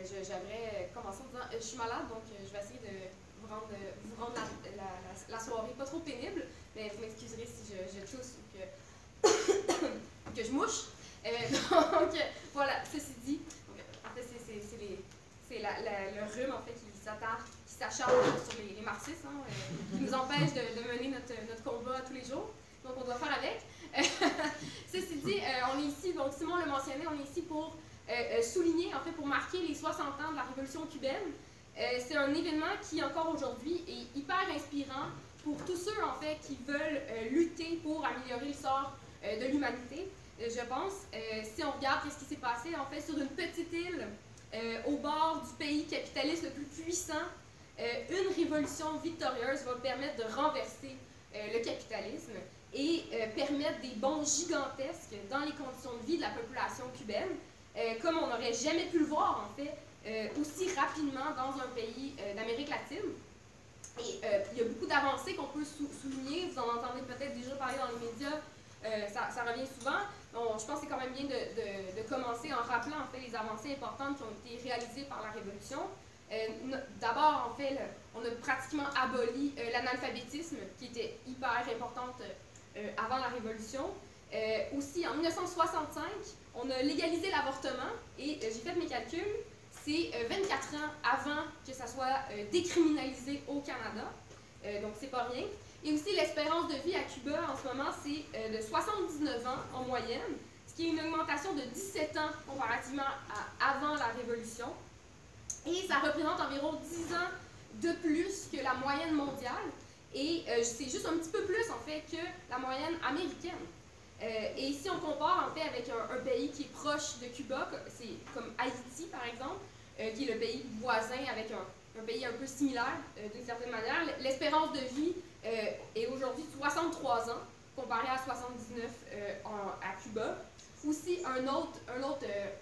J'aimerais commencer en disant je suis malade, donc je vais essayer de vous rendre la soirée pas trop pénible, mais vous m'excuserez si je tousse ou que je mouche. Donc voilà, ceci dit, en fait c'est le rhume en fait qui s'acharne sur les marxistes, hein, qui nous empêche de mener notre combat tous les jours. Donc on doit faire avec. Ceci dit, on est ici, donc Simon l'a mentionné, on est ici pour souligner, en fait, pour marquer les 60 ans de la Révolution cubaine. C'est un événement qui, encore aujourd'hui, est hyper inspirant pour tous ceux, en fait, qui veulent lutter pour améliorer le sort de l'humanité, je pense. Si on regarde ce qui s'est passé, en fait, sur une petite île, au bord du pays capitaliste le plus puissant, une révolution victorieuse va permettre de renverser le capitalisme et permettre des bonds gigantesques dans les conditions de vie de la population cubaine, comme on n'aurait jamais pu le voir, en fait, aussi rapidement dans un pays d'Amérique latine. Et il y a beaucoup d'avancées qu'on peut souligner, vous en entendez peut-être déjà parler dans les médias, ça revient souvent. Bon, je pense que c'est quand même bien de commencer en rappelant, en fait, les avancées importantes qui ont été réalisées par la Révolution. D'abord, en fait, on a pratiquement aboli l'analphabétisme, qui était hyper importante avant la Révolution. Aussi, en 1965, on a légalisé l'avortement, et j'ai fait mes calculs, c'est 24 ans avant que ça soit décriminalisé au Canada, donc c'est pas rien. Et aussi, l'espérance de vie à Cuba, en ce moment, c'est de 79 ans en moyenne, ce qui est une augmentation de 17 ans comparativement à avant la Révolution. Et ça représente environ 10 ans de plus que la moyenne mondiale, et c'est juste un petit peu plus, en fait, que la moyenne américaine. Et si on compare, en fait, avec un pays qui est proche de Cuba, c'est comme Haïti, par exemple, qui est le pays voisin avec un pays un peu similaire, d'une certaine manière, l'espérance de vie est aujourd'hui 63 ans, comparé à 79 à Cuba. Aussi, un autre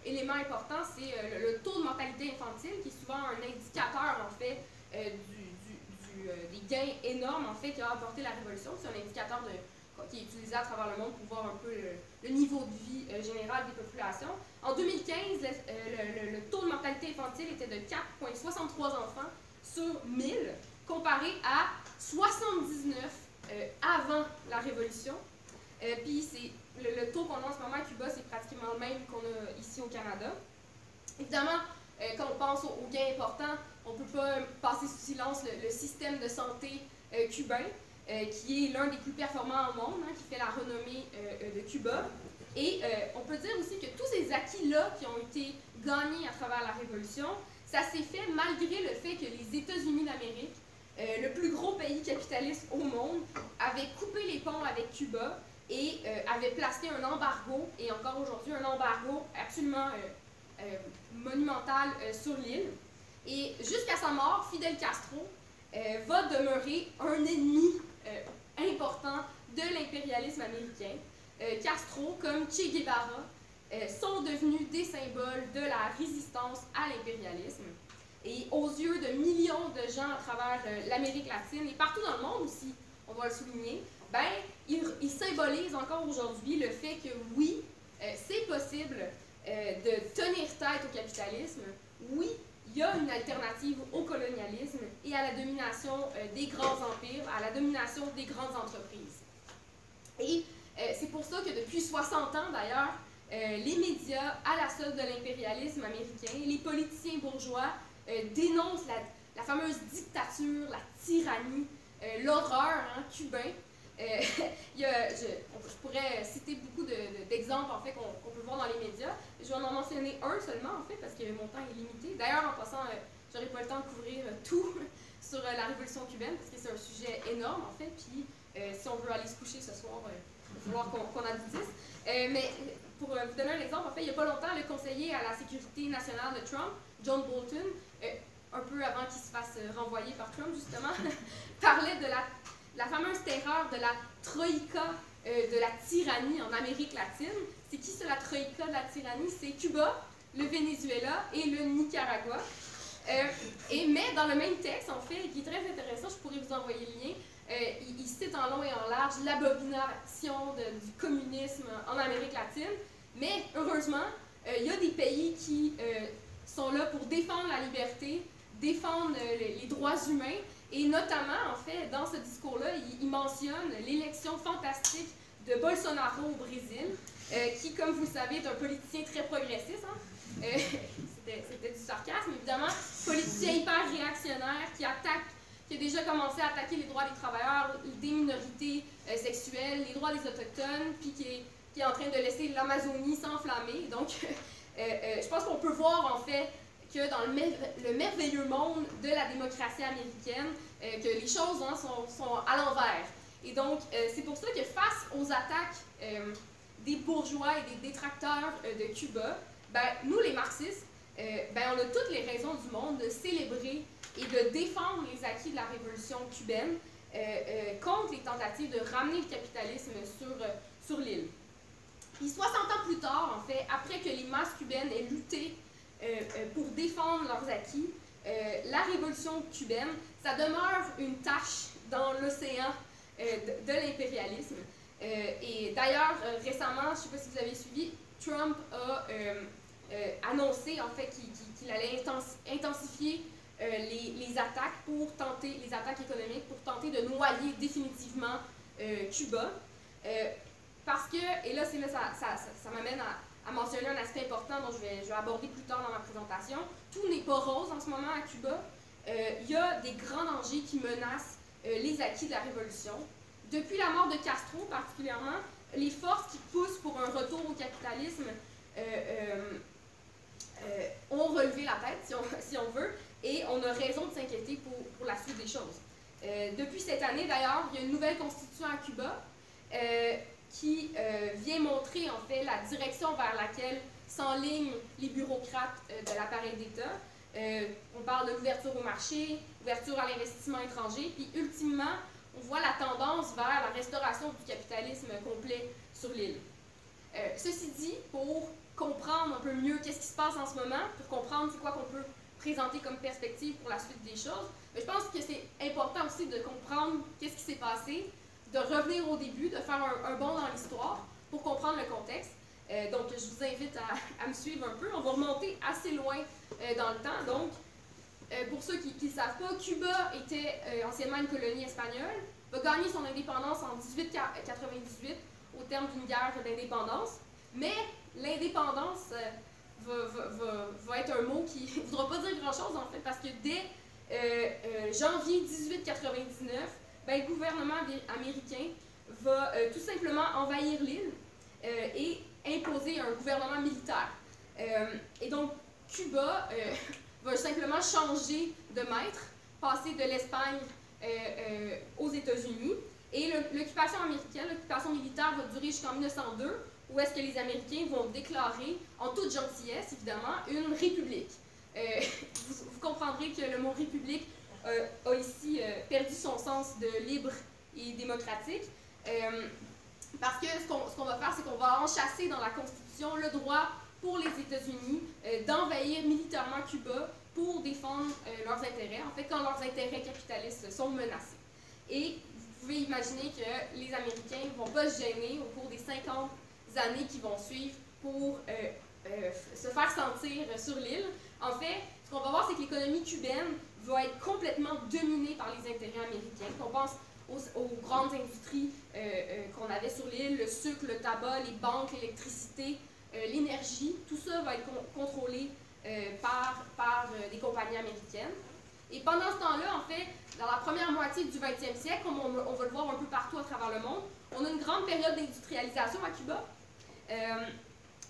élément important, c'est le taux de mortalité infantile, qui est souvent un indicateur, en fait, des gains énormes, en fait, qu'a apporté la Révolution. C'est un indicateur qui est utilisé à travers le monde pour voir un peu le niveau de vie général des populations. En 2015, le taux de mortalité infantile était de 4,63 enfants sur 1000, comparé à 79 avant la Révolution. Puis le taux qu'on a en ce moment à Cuba, c'est pratiquement le même qu'on a ici au Canada. Évidemment, quand on pense aux gains importants, on ne peut pas passer sous silence le système de santé cubain, qui est l'un des plus performants au monde, hein, qui fait la renommée de Cuba. Et on peut dire aussi que tous ces acquis-là qui ont été gagnés à travers la Révolution, ça s'est fait malgré le fait que les États-Unis d'Amérique, le plus gros pays capitaliste au monde, avaient coupé les ponts avec Cuba et avaient placé un embargo, et encore aujourd'hui un embargo absolument monumental sur l'île. Et jusqu'à sa mort, Fidel Castro va demeurer un ennemi important de l'impérialisme américain. Castro, comme Che Guevara, sont devenus des symboles de la résistance à l'impérialisme. Et aux yeux de millions de gens à travers l'Amérique latine et partout dans le monde aussi, on doit le souligner, ben, ils symbolisent encore aujourd'hui le fait que oui, c'est possible de tenir tête au capitalisme. Oui, il y a une alternative au colonialisme et à la domination des grands empires, à la domination des grandes entreprises. Et c'est pour ça que depuis 60 ans, d'ailleurs, les médias, à la solde de l'impérialisme américain, les politiciens bourgeois dénoncent la fameuse dictature, la tyrannie, l'horreur cubain. Je pourrais citer beaucoup d'exemples en fait, qu'on peut voir dans les médias. Je vais en mentionner un seulement, en fait, parce que mon temps est limité. D'ailleurs, en passant, j'aurais pas le temps de couvrir tout sur la Révolution cubaine, parce que c'est un sujet énorme, en fait. Puis, si on veut aller se coucher ce soir, il va falloir qu'on aboutisse. Mais pour vous donner un exemple, en fait, il n'y a pas longtemps, le conseiller à la sécurité nationale de Trump, John Bolton, un peu avant qu'il se fasse renvoyer par Trump, justement, parlait de la fameuse terreur de la troïka de la tyrannie en Amérique latine. C'est qui c'est la troïka de la tyrannie? C'est Cuba, le Venezuela et le Nicaragua. Mais dans le même texte, en fait, qui est très intéressant, je pourrais vous envoyer le lien, il cite en long et en large l'abomination du communisme en Amérique latine. Mais heureusement, il y a des pays qui sont là pour défendre la liberté, défendre les droits humains, et notamment, en fait, dans ce discours-là, il mentionne l'élection fantastique de Bolsonaro au Brésil, qui, comme vous le savez, est un politicien très progressiste. Hein? C'était du sarcasme, évidemment. Politicien hyper réactionnaire qui a déjà commencé à attaquer les droits des travailleurs, des minorités sexuelles, les droits des Autochtones, puis qui est en train de laisser l'Amazonie s'enflammer. Donc, je pense qu'on peut voir, en fait, que dans le merveilleux monde de la démocratie américaine, que les choses hein, sont à l'envers. Et donc, c'est pour ça que face aux attaques des bourgeois et des détracteurs de Cuba, ben, nous, les marxistes, ben, on a toutes les raisons du monde de célébrer et de défendre les acquis de la révolution cubaine contre les tentatives de ramener le capitalisme sur l'île. Puis 60 ans plus tard, en fait, après que les masses cubaines aient lutté pour défendre leurs acquis, la révolution cubaine, ça demeure une tache dans l'océan de l'impérialisme. Et d'ailleurs, récemment, je ne sais pas si vous avez suivi, Trump a annoncé en fait qu'il allait intensifier les attaques les attaques économiques pour tenter de noyer définitivement Cuba. Parce que, et là, ça m'amène à mentionner un aspect important dont je vais aborder plus tard dans ma présentation. Tout n'est pas rose en ce moment à Cuba. Il y a des grands dangers qui menacent les acquis de la révolution. Depuis la mort de Castro, particulièrement, les forces qui poussent pour un retour au capitalisme ont relevé la tête, si on veut, et on a raison de s'inquiéter pour la suite des choses. Depuis cette année, d'ailleurs, il y a une nouvelle constitution à Cuba qui vient montrer en fait la direction vers laquelle s'enlignent les bureaucrates de l'appareil d'État. On parle de l'ouverture au marché, ouverture à l'investissement étranger, puis ultimement, on voit la tendance vers la restauration du capitalisme complet sur l'île. Ceci dit, pour comprendre un peu mieux qu'est-ce qui se passe en ce moment, pour comprendre c'est quoi qu'on peut présenter comme perspective pour la suite des choses, mais je pense que c'est important aussi de comprendre qu'est-ce qui s'est passé, de revenir au début, de faire un bond dans l'histoire pour comprendre le contexte. Donc, je vous invite à me suivre un peu. On va remonter assez loin dans le temps. Donc, pour ceux qui ne savent pas, Cuba était anciennement une colonie espagnole, va gagner son indépendance en 1898 au terme d'une guerre d'indépendance. Mais l'indépendance va être un mot qui ne voudra pas dire grand-chose, en fait, parce que dès janvier 1899, ben, le gouvernement américain va tout simplement envahir l'île et imposer un gouvernement militaire. Et donc, Cuba va simplement changer de maître, passer de l'Espagne aux États-Unis. Et l'occupation américaine, l'occupation militaire va durer jusqu'en 1902, où est-ce que les Américains vont déclarer, en toute gentillesse évidemment, une république. Vous comprendrez que le mot république a ici perdu son sens de libre et démocratique, parce que ce qu'on va faire, c'est qu'on va enchasser dans la Constitution le droit pour les États-Unis d'envahir militairement Cuba pour défendre leurs intérêts, en fait, quand leurs intérêts capitalistes sont menacés. Et vous pouvez imaginer que les Américains ne vont pas se gêner au cours des 50 années qui vont suivre pour se faire sentir sur l'île. En fait, ce qu'on va voir, c'est que l'économie cubaine va être complètement dominée par les intérêts américains. On pense aux grandes industries qu'on avait sur l'île, le sucre, le tabac, les banques, l'électricité, l'énergie, tout ça va être contrôlé par des compagnies américaines. Et pendant ce temps-là, en fait, dans la première moitié du 20e siècle, comme on va le voir un peu partout à travers le monde, on a une grande période d'industrialisation à Cuba.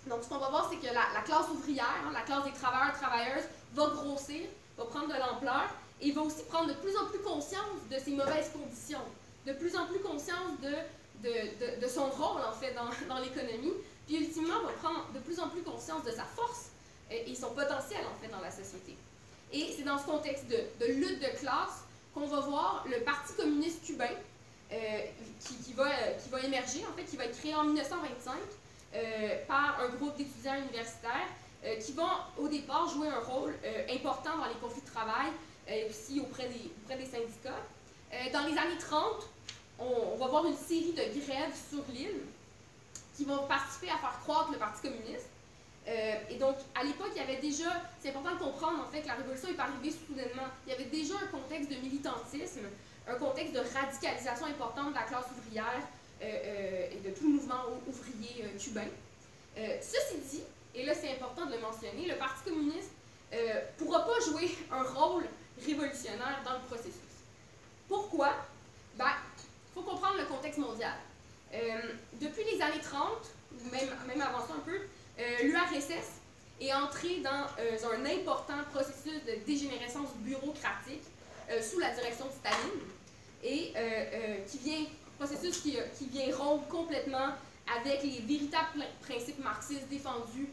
Donc, ce qu'on va voir, c'est que la classe ouvrière, la classe des travailleurs et travailleuses, va grossir, va prendre de l'ampleur et va aussi prendre de plus en plus conscience de ses mauvaises conditions, de plus en plus conscience de son rôle, en fait, dans l'économie, puis ultimement, va prendre de plus en plus conscience de sa force et son potentiel, en fait, dans la société. Et c'est dans ce contexte de lutte de classe qu'on va voir le Parti communiste cubain qui va émerger, en fait, qui va être créé en 1925 par un groupe d'étudiants universitaires qui vont au départ jouer un rôle important dans les conflits de travail et aussi auprès des syndicats. Dans les années 30, on va voir une série de grèves sur l'île qui vont participer à faire croître le Parti communiste. Et donc, à l'époque, il y avait déjà, c'est important de comprendre en fait que la révolution n'est pas arrivée soudainement. Il y avait déjà un contexte de militantisme, un contexte de radicalisation importante de la classe ouvrière et de tout le mouvement ouvrier cubain. Ceci dit, et là c'est important de le mentionner, le Parti communiste ne pourra pas jouer un rôle révolutionnaire dans le processus. Pourquoi? Ben, il faut comprendre le contexte mondial. Depuis les années 30, ou même avant ça un peu, l'URSS est entrée dans un important processus de dégénérescence bureaucratique sous la direction de Staline, et processus qui vient rompre complètement avec les véritables principes marxistes défendus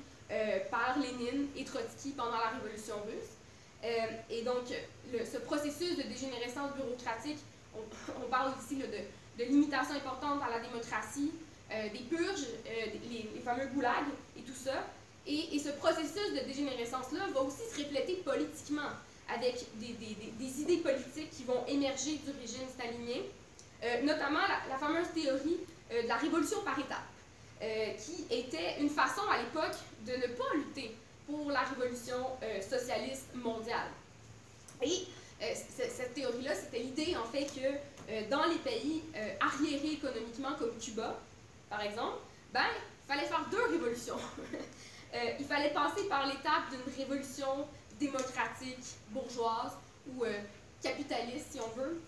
par Lénine et Trotsky pendant la Révolution russe. Et donc, ce processus de dégénérescence bureaucratique, on parle ici là, de limitations importantes à la démocratie, des purges, les fameux goulags et tout ça. Et ce processus de dégénérescence-là va aussi se refléter politiquement avec des idées politiques qui vont émerger du régime stalinien, notamment la fameuse théorie de la révolution par étapes, qui était une façon à l'époque de ne pas lutter pour la révolution socialiste mondiale. Et cette théorie-là, c'était l'idée en fait que dans les pays arriérés économiquement comme Cuba, par exemple, ben, il fallait faire deux révolutions. Il fallait passer par l'étape d'une révolution démocratique, bourgeoise ou capitaliste, si on veut,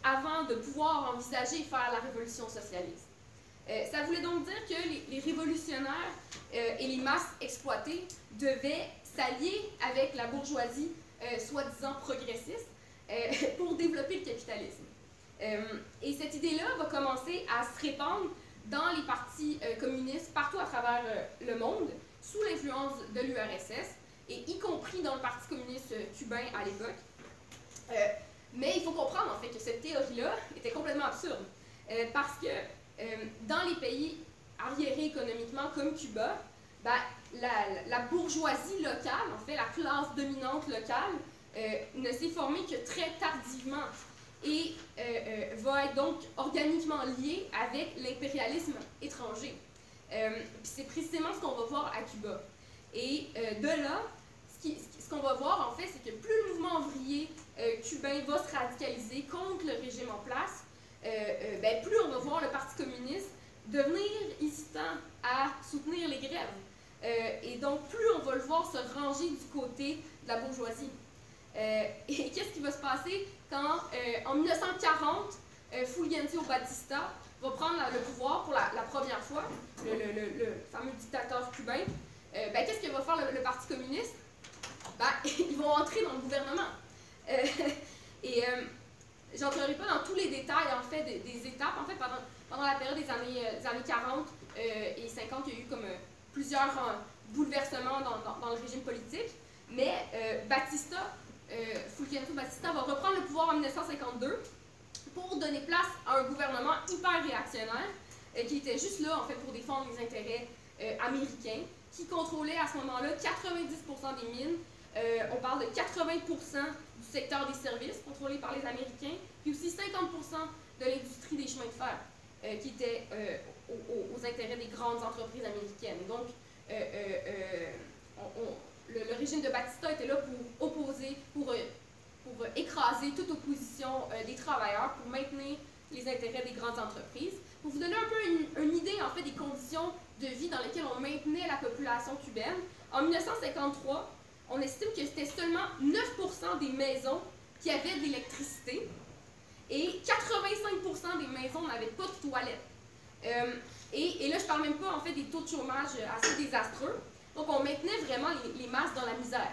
avant de pouvoir envisager faire la révolution socialiste. Ça voulait donc dire que les révolutionnaires et les masses exploitées devaient s'allier avec la bourgeoisie soi-disant progressiste pour développer le capitalisme. Et cette idée-là va commencer à se répandre dans les partis communistes partout à travers le monde, sous l'influence de l'URSS, et y compris dans le Parti communiste cubain à l'époque. Mais il faut comprendre en fait que cette théorie-là était complètement absurde, parce que dans les pays arriérés économiquement comme Cuba, ben, la bourgeoisie locale, en fait la classe dominante locale, ne s'est formée que très tardivement et va être donc organiquement liée avec l'impérialisme étranger. C'est précisément ce qu'on va voir à Cuba. Et de là, ce qu'on va voir en fait, c'est que plus le mouvement ouvrier cubain va se radicaliser contre le régime en place, ben, plus on va voir le Parti communiste devenir hésitant à soutenir les grèves. Et donc, plus on va le voir se ranger du côté de la bourgeoisie. Et qu'est-ce qui va se passer quand, en 1940, Fulgencio Batista va prendre le pouvoir pour la première fois, le fameux dictateur cubain? Ben, qu'est-ce que va faire le Parti communiste? Ben, ils vont entrer dans le gouvernement. J'entrerai pas dans tous les détails en fait, des étapes. En fait, pendant la période des années 40 et 50, il y a eu comme plusieurs bouleversements dans le régime politique. Mais Fulgencio Batista va reprendre le pouvoir en 1952 pour donner place à un gouvernement hyper réactionnaire qui était juste là en fait pour défendre les intérêts américains, qui contrôlait à ce moment-là 90% des mines. On parle de 80% du secteur des services contrôlé par les Américains, puis aussi 50% de l'industrie des chemins de fer, qui était aux intérêts des grandes entreprises américaines. Donc, le régime de Batista était là pour opposer, pour écraser toute opposition des travailleurs, pour maintenir les intérêts des grandes entreprises. Pour vous donner un peu une idée en fait, des conditions de vie dans lesquelles on maintenait la population cubaine, en 1953, on estime que c'était seulement 9% des maisons qui avaient de l'électricité et 85% des maisons n'avaient pas de toilettes. Et là, je ne parle même pas en fait, des taux de chômage assez désastreux. Donc, on maintenait vraiment les masses dans la misère.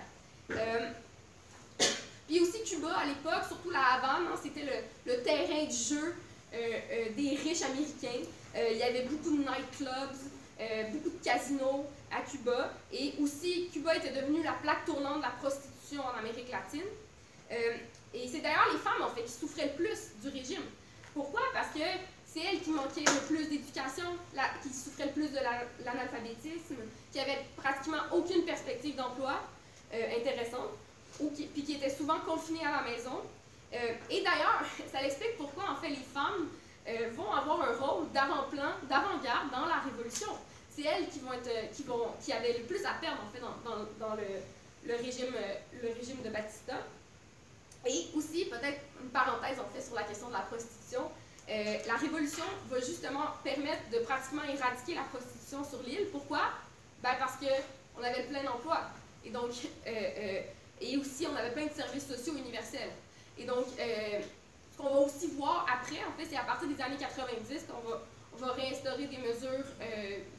Puis aussi, Cuba, à l'époque, surtout la Havane, hein, c'était le terrain de jeu des riches américains. Il y avait beaucoup de nightclubs, beaucoup de casinos à Cuba. Et aussi, Cuba était devenu la plaque tournante de la prostitution en Amérique latine. Et c'est d'ailleurs les femmes, en fait, qui souffraient le plus du régime. Pourquoi? Parce que c'est elles qui manquaient le plus d'éducation, qui souffraient le plus de l'analphabétisme, qui n'avaient pratiquement aucune perspective d'emploi intéressante, puis qui étaient souvent confinées à la maison. Et d'ailleurs, ça explique pourquoi, en fait, les femmes vont avoir un rôle d'avant-plan, d'avant-garde dans la Révolution. C'est elles qui avaient le plus à perdre en fait dans le régime de Batista. Et aussi, peut-être une parenthèse en fait sur la question de la prostitution. La révolution va justement permettre de pratiquement éradiquer la prostitution sur l'île. Pourquoi? Ben parce qu'on avait le plein emploi. Et donc, et aussi, on avait plein de services sociaux universels. Et donc, ce qu'on va aussi voir après, en fait, c'est à partir des années 90 qu'on va réinstaurer des mesures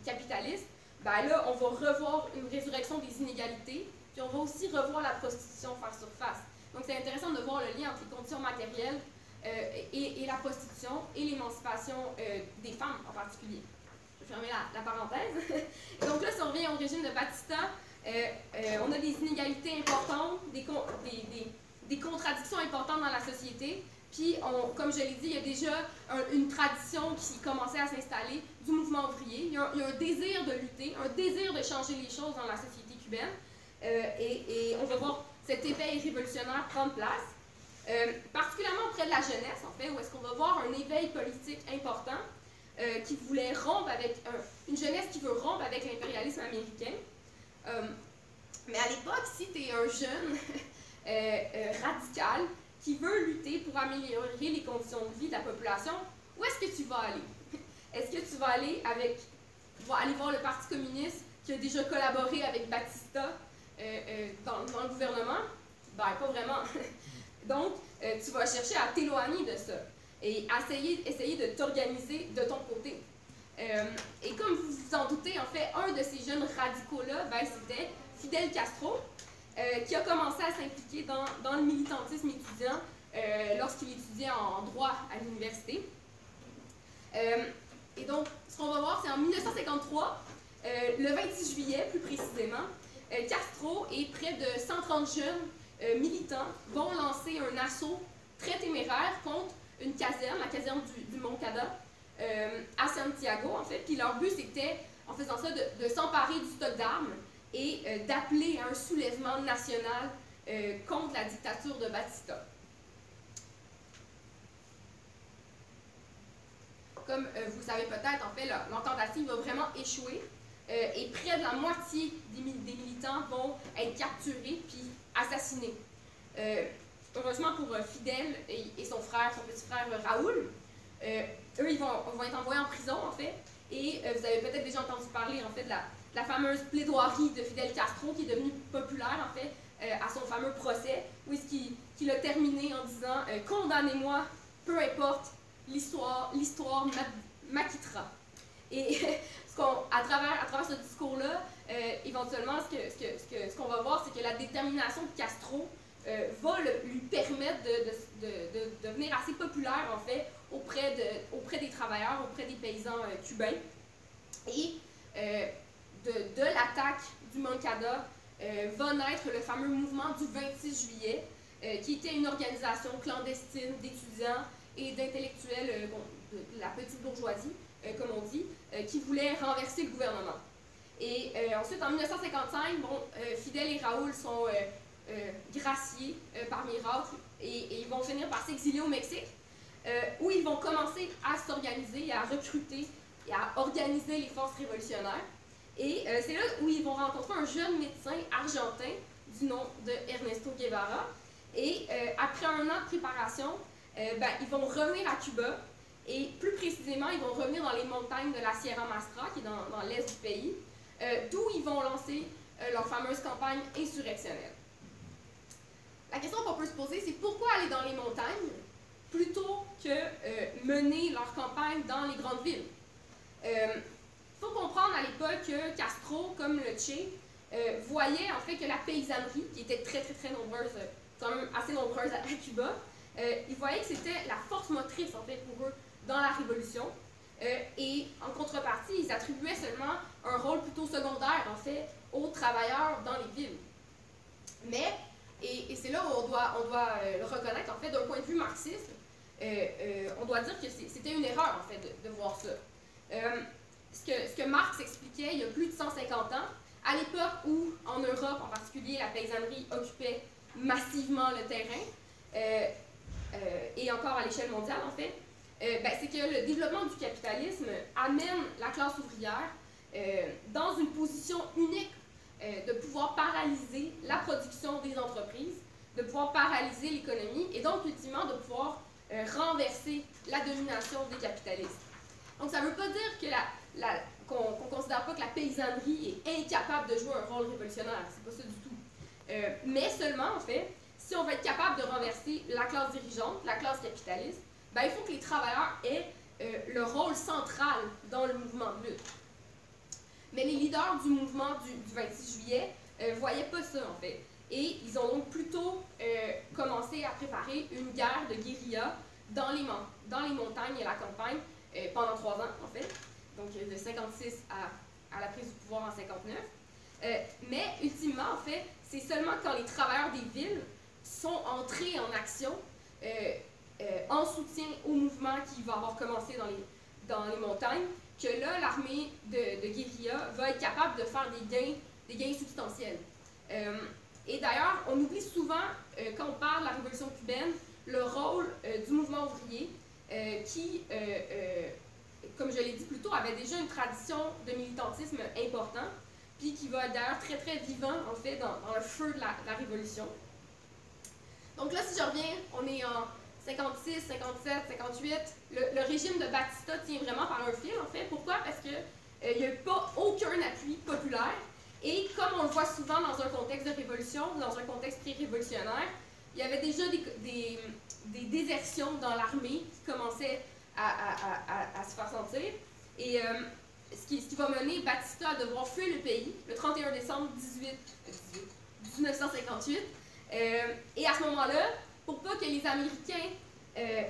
capitalistes. Ben là, on va revoir une résurrection des inégalités, puis on va aussi revoir la prostitution faire surface. Donc, c'est intéressant de voir le lien entre les conditions matérielles et la prostitution et l'émancipation des femmes en particulier. Je vais fermer la parenthèse. Et donc là, si on revient au régime de Batista, on a des inégalités importantes, des contradictions importantes dans la société. Puis, comme je l'ai dit, il y a déjà une tradition qui commençait à s'installer du mouvement ouvrier. Il y a un désir de lutter, un désir de changer les choses dans la société cubaine. Et on va voir cet éveil révolutionnaire prendre place, particulièrement auprès de la jeunesse, en fait, où est-ce qu'on va voir un éveil politique important qui voulait rompre avec une jeunesse qui veut rompre avec l'impérialisme américain. Mais à l'époque, si tu es un jeune radical qui veut lutter pour améliorer les conditions de vie de la population, où est-ce que tu vas aller? Est-ce que tu vas aller voir le Parti communiste qui a déjà collaboré avec Batista dans le gouvernement? Ben, pas vraiment. Donc, tu vas chercher à t'éloigner de ça et essayer de t'organiser de ton côté. Et comme vous vous en doutez, en fait, un de ces jeunes radicaux-là, ben, c'était Fidel Castro, qui a commencé à s'impliquer dans le militantisme étudiant lorsqu'il étudiait en droit à l'université. Et donc, ce qu'on va voir, c'est en 1953, le 26 juillet plus précisément, Castro et près de 130 jeunes militants vont lancer un assaut très téméraire contre une caserne, la caserne du Moncada, à Santiago, en fait. Puis leur but, c'était, en faisant ça, de s'emparer du stock d'armes et d'appeler à un soulèvement national contre la dictature de Batista. Comme vous savez peut-être, en fait, leur tentative va vraiment échouer et près de la moitié des militants vont être capturés puis assassinés. Heureusement pour Fidel et son petit frère Raoul, eux, ils vont être envoyés en prison, en fait, et vous avez peut-être déjà entendu parler, en fait, de la fameuse plaidoirie de Fidel Castro, qui est devenue populaire, en fait, à son fameux procès, où est-ce qu'il a terminé en disant « Condamnez-moi, peu importe, l'histoire m'acquittera ». Et à travers ce discours-là, éventuellement, ce qu'on va voir, c'est que la détermination de Castro va lui permettre de devenir assez populaire, en fait, auprès des travailleurs, auprès des paysans cubains. Et de l'attaque du Moncada va naître le fameux mouvement du 26 juillet, qui était une organisation clandestine d'étudiants et d'intellectuels de la petite bourgeoisie, comme on dit, qui voulait renverser le gouvernement. Et ensuite, en 1955, Fidel et Raoul sont graciés par miracle et ils vont finir par s'exiler au Mexique, où ils vont commencer à s'organiser, à recruter et à organiser les forces révolutionnaires. Et c'est là où ils vont rencontrer un jeune médecin argentin du nom de Ernesto Guevara. Et après un an de préparation, ils vont revenir à Cuba. Et plus précisément, ils vont revenir dans les montagnes de la Sierra Maestra, qui est dans l'est du pays, d'où ils vont lancer leur fameuse campagne insurrectionnelle. La question qu'on peut se poser, c'est pourquoi aller dans les montagnes plutôt que mener leur campagne dans les grandes villes? Il faut comprendre à l'époque que Castro, comme le Che, voyait en fait que la paysannerie, qui était très nombreuse, quand même assez nombreuse à Cuba, ils voyaient que c'était la force motrice en fait pour eux dans la révolution. Et en contrepartie, ils attribuaient seulement un rôle plutôt secondaire en fait aux travailleurs dans les villes. Mais, et c'est là où on doit le reconnaître en fait d'un point de vue marxiste, on doit dire que c'était une erreur en fait de voir ça. Ce que Marx expliquait il y a plus de 150 ans, à l'époque où en Europe en particulier la paysannerie occupait massivement le terrain, et encore à l'échelle mondiale en fait, c'est que le développement du capitalisme amène la classe ouvrière dans une position unique de pouvoir paralyser la production des entreprises, de pouvoir paralyser l'économie et donc ultimement de pouvoir renverser la domination des capitalistes. Donc ça ne veut pas dire que qu'on ne considère pas que la paysannerie est incapable de jouer un rôle révolutionnaire, c'est pas ça du tout. Mais seulement, en fait, si on veut être capable de renverser la classe dirigeante, la classe capitaliste, ben, il faut que les travailleurs aient le rôle central dans le mouvement de lutte. Mais les leaders du mouvement du 26 juillet ne voyaient pas ça, en fait. Et ils ont donc plutôt commencé à préparer une guerre de guérilla dans les montagnes et la campagne pendant 3 ans, en fait. Donc, de 56 à la prise du pouvoir en 59. Mais, ultimement, en fait, c'est seulement quand les travailleurs des villes sont entrés en action en soutien au mouvement qui va avoir commencé dans les montagnes, que là, l'armée de guérilla va être capable de faire des gains substantiels. Et d'ailleurs, on oublie souvent, quand on parle de la révolution cubaine, le rôle du mouvement ouvrier qui, comme je l'ai dit plus tôt, avait déjà une tradition de militantisme important, puis qui va être d'ailleurs très très vivant, en fait, dans le feu de la révolution. Donc là, si je reviens, on est en 56, 57, 58. Le régime de Batista tient vraiment par un fil, en fait. Pourquoi? Parce qu'il n'y a pas aucun appui populaire. Et comme on le voit souvent dans un contexte de révolution, dans un contexte pré-révolutionnaire, il y avait déjà des désertions dans l'armée qui commençaient à se faire sentir. Et ce qui va mener Batista à devoir fuir le pays le 31 décembre 1958. Et à ce moment-là, pour pas que les Américains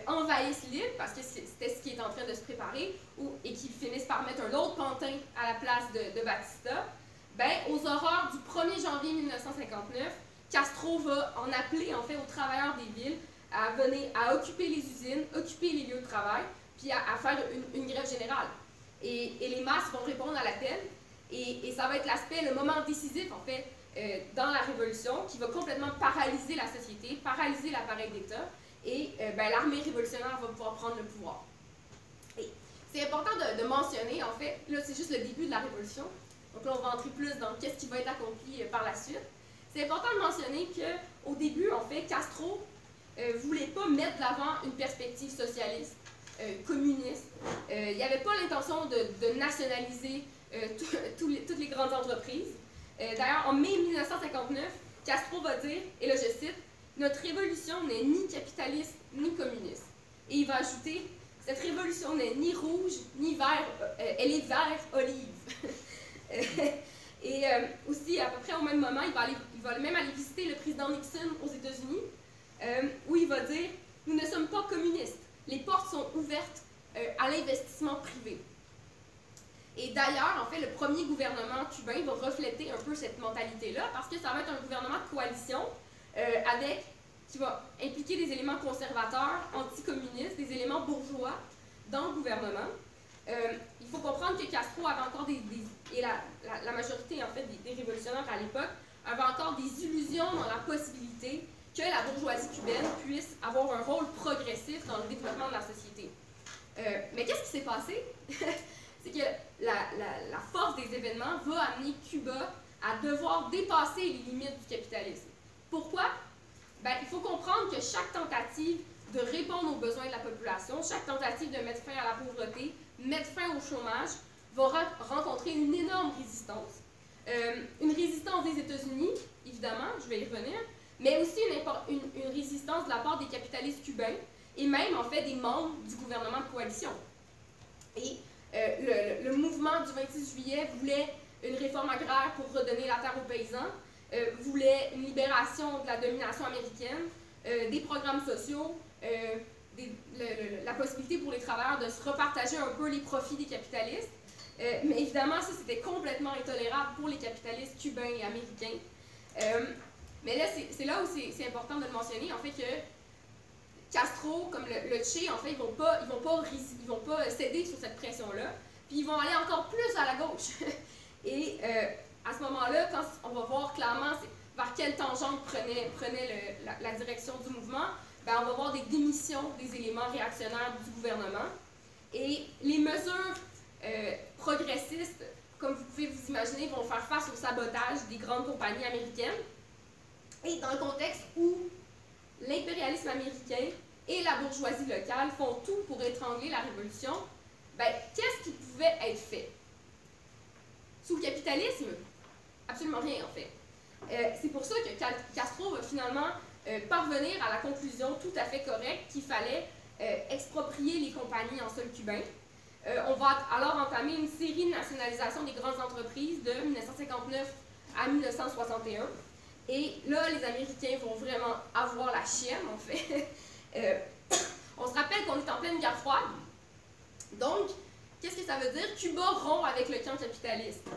envahissent l'île, parce que c'était ce qui est en train de se préparer, et qu'ils finissent par mettre un autre pantin à la place de Batista, ben, aux horreurs du 1er janvier 1959, Castro va en appeler en fait aux travailleurs des villes à venir à occuper les usines, occuper les lieux de travail, puis à faire une grève générale. Et les masses vont répondre à l'appel, et ça va être le moment décisif en fait dans la révolution qui va complètement paralyser la société, paralyser l'appareil d'État, et ben, l'armée révolutionnaire va pouvoir prendre le pouvoir. Et c'est important de mentionner, en fait, là c'est juste le début de la révolution, donc là on va entrer plus dans qu'est-ce qui va être accompli par la suite. C'est important de mentionner qu'au début, en fait, Castro ne voulait pas mettre de l'avant une perspective socialiste, communiste. Il n'y avait pas l'intention de nationaliser toutes les grandes entreprises. D'ailleurs, en mai 1959, Castro va dire, et là je cite, « Notre révolution n'est ni capitaliste ni communiste. » Et il va ajouter, « Cette révolution n'est ni rouge ni vert, elle est vert-olive. » Et aussi, à peu près au même moment, il va même aller visiter le président Nixon aux États-Unis, où il va dire « Nous ne sommes pas communistes. Les portes sont ouvertes à l'investissement privé. » Et d'ailleurs, en fait, le premier gouvernement cubain va refléter un peu cette mentalité-là, parce que ça va être un gouvernement de coalition qui va impliquer des éléments conservateurs, anticommunistes, des éléments bourgeois dans le gouvernement. Il faut comprendre que Castro avait encore et la majorité en fait des révolutionnaires à l'époque avaient encore des illusions dans la possibilité que la bourgeoisie cubaine puisse avoir un rôle progressif dans le développement de la société. Mais qu'est-ce qui s'est passé? C'est que la force des événements va amener Cuba à devoir dépasser les limites du capitalisme. Pourquoi? Ben, il faut comprendre que chaque tentative de répondre aux besoins de la population, chaque tentative de mettre fin à la pauvreté, mettre fin au chômage, va rencontrer une énorme résistance. Une résistance des États-Unis, évidemment, je vais y revenir, mais aussi une résistance de la part des capitalistes cubains et même, en fait, des membres du gouvernement de coalition. Et le mouvement du 26 juillet voulait une réforme agraire pour redonner la terre aux paysans, voulait une libération de la domination américaine, des programmes sociaux, la possibilité pour les travailleurs de se repartager un peu les profits des capitalistes. Mais évidemment, ça c'était complètement intolérable pour les capitalistes cubains et américains. Mais là, c'est là où c'est important de le mentionner, en fait, que Castro, comme le Che, en fait, ils vont pas céder sur cette pression-là, puis ils vont aller encore plus à la gauche. Et à ce moment-là, quand on va voir clairement vers quelle tangente prenait la direction du mouvement, ben, on va voir des démissions des éléments réactionnaires du gouvernement. Et les mesures progressistes, comme imaginez, vont faire face au sabotage des grandes compagnies américaines. Et dans le contexte où l'impérialisme américain et la bourgeoisie locale font tout pour étrangler la révolution, ben, qu'est-ce qui pouvait être fait? Sous le capitalisme? Absolument rien, en fait. C'est pour ça que Castro va finalement parvenir à la conclusion tout à fait correcte qu'il fallait exproprier les compagnies en sol cubain. On va alors entamer une série de nationalisation des grandes entreprises de 1959 à 1961. Et là, les Américains vont vraiment avoir la chienne, en fait. On se rappelle qu'on est en pleine guerre froide. Donc, qu'est-ce que ça veut dire? Cuba rompt avec le camp capitaliste.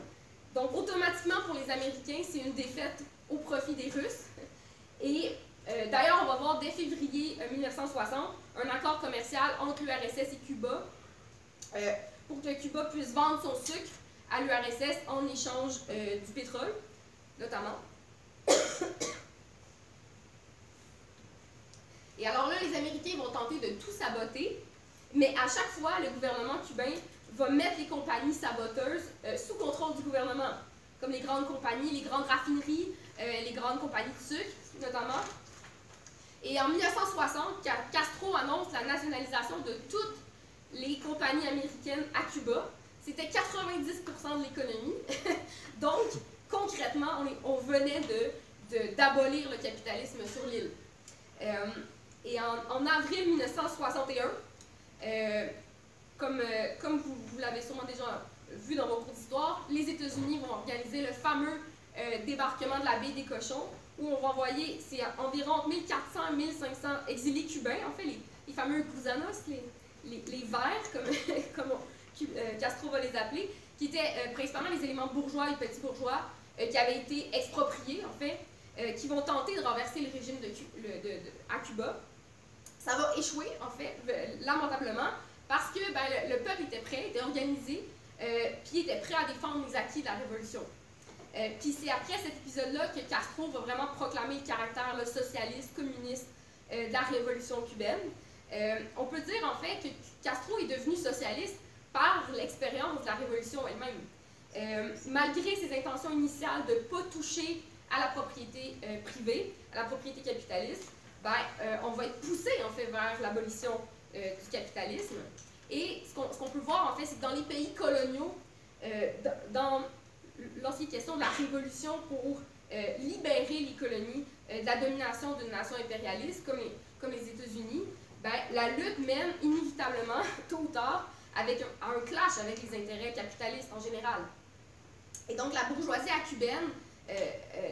Donc, automatiquement, pour les Américains, c'est une défaite au profit des Russes. Et d'ailleurs, on va voir dès février 1960 un accord commercial entre l'URSS et Cuba pour que Cuba puisse vendre son sucre à l'URSS en échange du pétrole, notamment. Et alors là, les Américains vont tenter de tout saboter, mais à chaque fois, le gouvernement cubain va mettre les compagnies saboteuses sous contrôle du gouvernement, comme les grandes compagnies, les grandes raffineries, les grandes compagnies de sucre, notamment. Et en 1960, Castro annonce la nationalisation de toutes les compagnies américaines à Cuba. C'était 90% de l'économie. Donc, concrètement, on venait d'abolir le capitalisme sur l'île. Et en avril 1961, comme vous l'avez sûrement déjà vu dans vos cours d'histoire, les États-Unis vont organiser le fameux débarquement de la baie des Cochons, où on va envoyer, c'est environ 1400 à 1500 exilés cubains, en fait, les fameux gusanos, les verts, comme Castro va les appeler, qui étaient principalement les éléments bourgeois et petits bourgeois, qui avaient été expropriés, en fait, qui vont tenter de renverser le régime à Cuba. Ça va échouer, en fait, lamentablement, parce que ben, le peuple était prêt, était organisé, puis était prêt à défendre les acquis de la révolution. Puis c'est après cet épisode-là que Castro va vraiment proclamer le caractère socialiste, communiste de la révolution cubaine. On peut dire en fait que Castro est devenu socialiste par l'expérience de la révolution elle-même. Malgré ses intentions initiales de ne pas toucher à la propriété privée, à la propriété capitaliste, ben, on va être poussé en fait vers l'abolition du capitalisme. Et ce qu'on peut voir en fait, c'est que dans les pays coloniaux, lorsqu'il est question de la révolution pour libérer les colonies de la domination d'une nation impérialiste comme les États-Unis, ben, la lutte mène inévitablement, tôt ou tard, avec un clash avec les intérêts capitalistes en général. Et donc la bourgeoisie cubaine,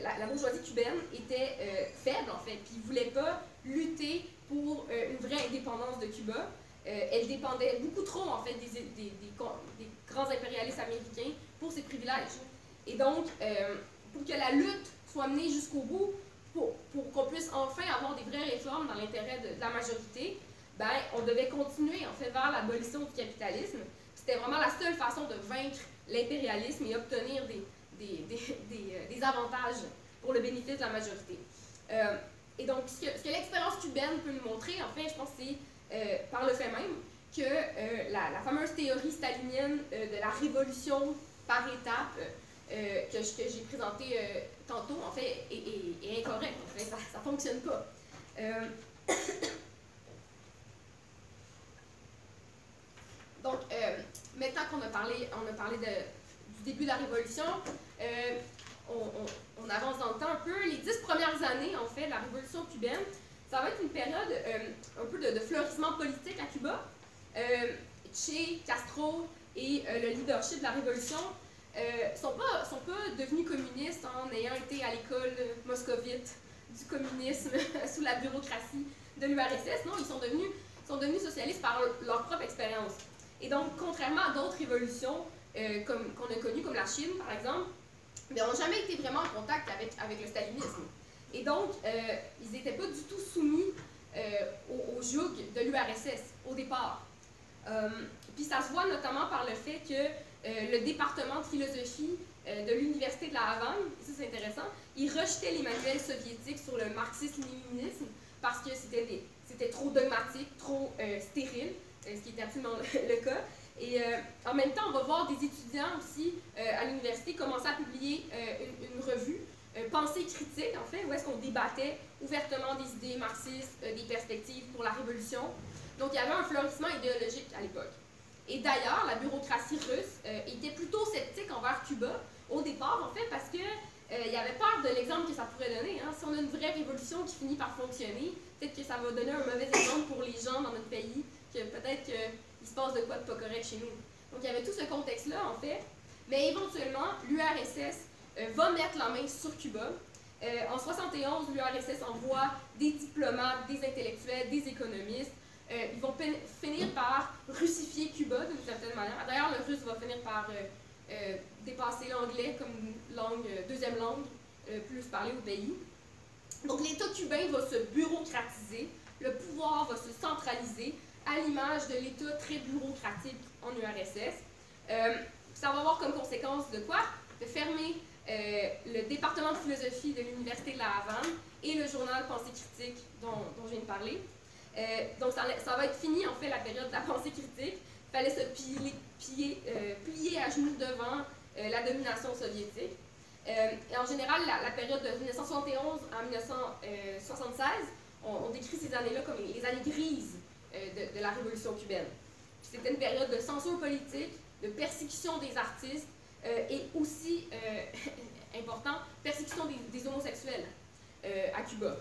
la bourgeoisie cubaine était faible en fait, puis ils ne voulaient pas lutter pour une vraie indépendance de Cuba. Elle dépendait beaucoup trop en fait des grands impérialistes américains pour ses privilèges. Et donc, pour que la lutte soit menée jusqu'au bout, pour qu'on puisse enfin avoir des vraies réformes dans l'intérêt de la majorité, ben, on devait continuer en fait vers l'abolition du capitalisme. C'était vraiment la seule façon de vaincre l'impérialisme et obtenir des avantages pour le bénéfice de la majorité. Et donc, ce que l'expérience cubaine peut nous montrer, en fait, je pense que c'est par le fait même que la fameuse théorie stalinienne de la révolution par étapes que j'ai présentée tantôt, en fait, est incorrecte. En fait, ça ne fonctionne pas. Donc, maintenant qu'on a parlé du début de la révolution, on avance dans le temps un peu. Les 10 premières années, en fait, de la révolution cubaine, ça va être une période un peu de fleurissement politique à Cuba. Che, Castro et le leadership de la révolution sont pas devenus communistes en ayant été à l'école moscovite du communisme sous la bureaucratie de l'URSS. Non, ils sont devenus socialistes par leur propre expérience. Et donc, contrairement à d'autres révolutions qu'on a connues, comme la Chine, par exemple, ils n'ont jamais été vraiment en contact avec le stalinisme. Et donc, ils n'étaient pas du tout soumis au joug de l'URSS au départ. Puis ça se voit notamment par le fait que le département de philosophie de l'Université de la Havane, ça c'est intéressant, il rejetait les manuels soviétiques sur le marxisme-léninisme parce que c'était trop dogmatique, trop stérile, ce qui était absolument le cas. Et en même temps, on va voir des étudiants aussi à l'université commencer publié une revue, Pensée critique, en fait, où est-ce qu'on débattait ouvertement des idées marxistes, des perspectives pour la révolution. Donc, il y avait un fleurissement idéologique à l'époque. Et d'ailleurs, la bureaucratie russe était plutôt sceptique envers Cuba au départ, en fait, parce que il y avait peur de l'exemple que ça pourrait donner. Hein. Si on a une vraie révolution qui finit par fonctionner, peut-être que ça va donner un mauvais exemple pour les gens dans notre pays, que peut-être qu'il se passe de quoi de pas correct chez nous. Donc, il y avait tout ce contexte-là, en fait. Mais éventuellement, l'URSS va mettre la main sur Cuba. En 1971, l'URSS envoie des diplomates, des intellectuels, des économistes. Ils vont finir par russifier Cuba d'une certaine manière. D'ailleurs, le russe va finir par dépasser l'anglais comme langue, deuxième langue plus parlée au pays. Donc l'État cubain va se bureaucratiser, le pouvoir va se centraliser à l'image de l'État très bureaucratique en URSS. Ça va avoir comme conséquence de quoi? De fermer le département de philosophie de l'Université de la Havane et le journal Pensée critique dont je viens de parler. Donc ça va être fini en fait la période de la pensée critique. Il fallait se plier à genoux devant la domination soviétique. Et en général, la période de 1971 à 1976, on décrit ces années-là comme les années grises de la révolution cubaine. C'était une période de censure politique, de persécution des artistes et aussi, important, persécution des homosexuels à Cuba.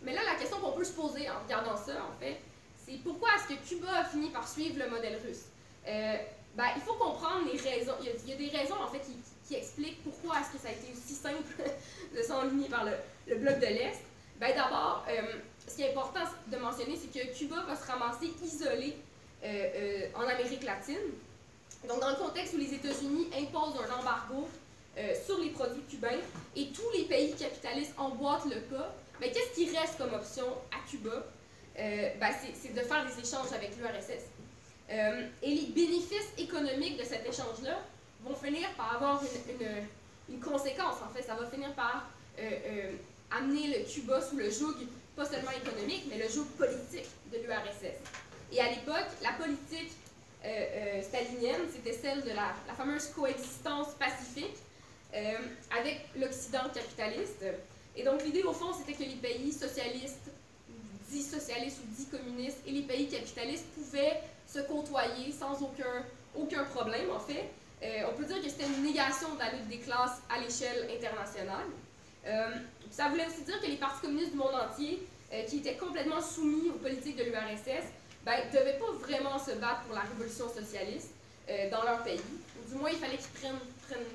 Mais là, la question qu'on peut se poser en regardant ça, en fait, c'est pourquoi est-ce que Cuba a fini par suivre le modèle russe? Il faut comprendre les raisons. Il y a des raisons, en fait, qui expliquent pourquoi est-ce que ça a été aussi simple de s'enligner par le bloc de l'Est. D'abord, ce qui est important de mentionner, c'est que Cuba va se ramasser isolé en Amérique latine. Donc, dans le contexte où les États-Unis imposent un embargo sur les produits cubains et tous les pays capitalistes emboîtent le pas, mais qu'est-ce qui reste comme option à Cuba? C'est de faire des échanges avec l'URSS. Et les bénéfices économiques de cet échange-là vont finir par avoir une conséquence, en fait. Ça va finir par amener le Cuba sous le joug, pas seulement économique, mais le joug politique de l'URSS. Et à l'époque, la politique stalinienne, c'était celle de la fameuse coexistence pacifique avec l'Occident capitaliste. Et donc l'idée au fond, c'était que les pays socialistes, dits socialistes ou dits communistes, et les pays capitalistes pouvaient se côtoyer sans aucun problème, en fait. On peut dire que c'était une négation de la lutte des classes à l'échelle internationale. Ça voulait aussi dire que les partis communistes du monde entier, qui étaient complètement soumis aux politiques de l'URSS, ne devaient pas vraiment se battre pour la révolution socialiste dans leur pays. Du moins, il fallait qu'ils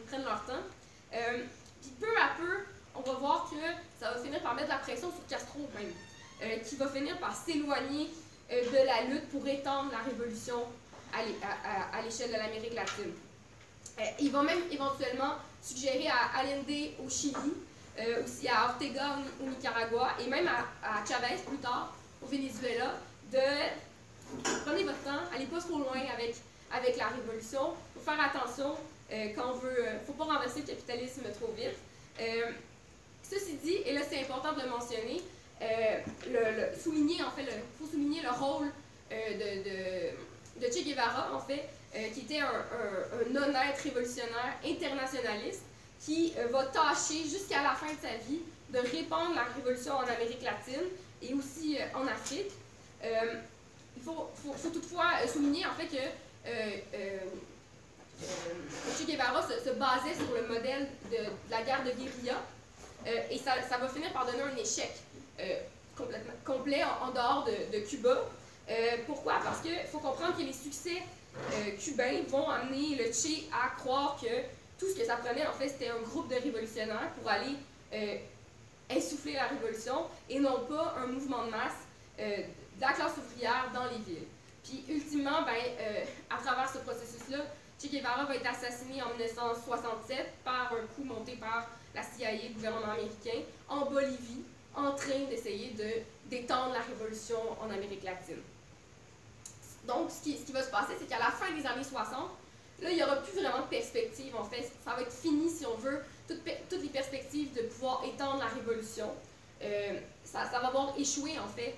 prennent leur temps. Puis peu à peu, on va voir que ça va finir par mettre la pression sur Castro même, qui va finir par s'éloigner de la lutte pour étendre la révolution à l'échelle de l'Amérique latine. Il va même éventuellement suggérer à Allende au Chili, aussi à Ortega au Nicaragua et même à Chavez plus tard au Venezuela de prenez votre temps, allez pas trop loin avec la révolution, il faut faire attention quand on veut, faut pas renverser le capitalisme trop vite. Ceci dit, et là c'est important de le mentionner, faut souligner le rôle de Che Guevara, en fait, qui était un honnête révolutionnaire internationaliste qui va tâcher jusqu'à la fin de sa vie de répandre la révolution en Amérique latine et aussi en Afrique. Il faut toutefois souligner en fait que Che Guevara se basait sur le modèle de la guerre de guérilla et ça va finir par donner un échec complet en dehors de Cuba. Pourquoi? Parce qu'il faut comprendre que les succès cubains vont amener le Che à croire que tout ce que ça prenait, en fait, c'était un groupe de révolutionnaires pour aller insuffler la révolution et non pas un mouvement de masse de la classe ouvrière dans les villes. Puis, ultimement, à travers ce processus-là, Che Guevara va être assassiné en 1967 par un coup monté par la CIA, le gouvernement américain, en Bolivie, en train d'essayer d'étendre la révolution en Amérique latine. Donc, ce qui va se passer, c'est qu'à la fin des années 60, là, il n'y aura plus vraiment de perspective, en fait. Ça va être fini, si on veut, toutes les perspectives de pouvoir étendre la révolution. Ça va avoir échoué, en fait,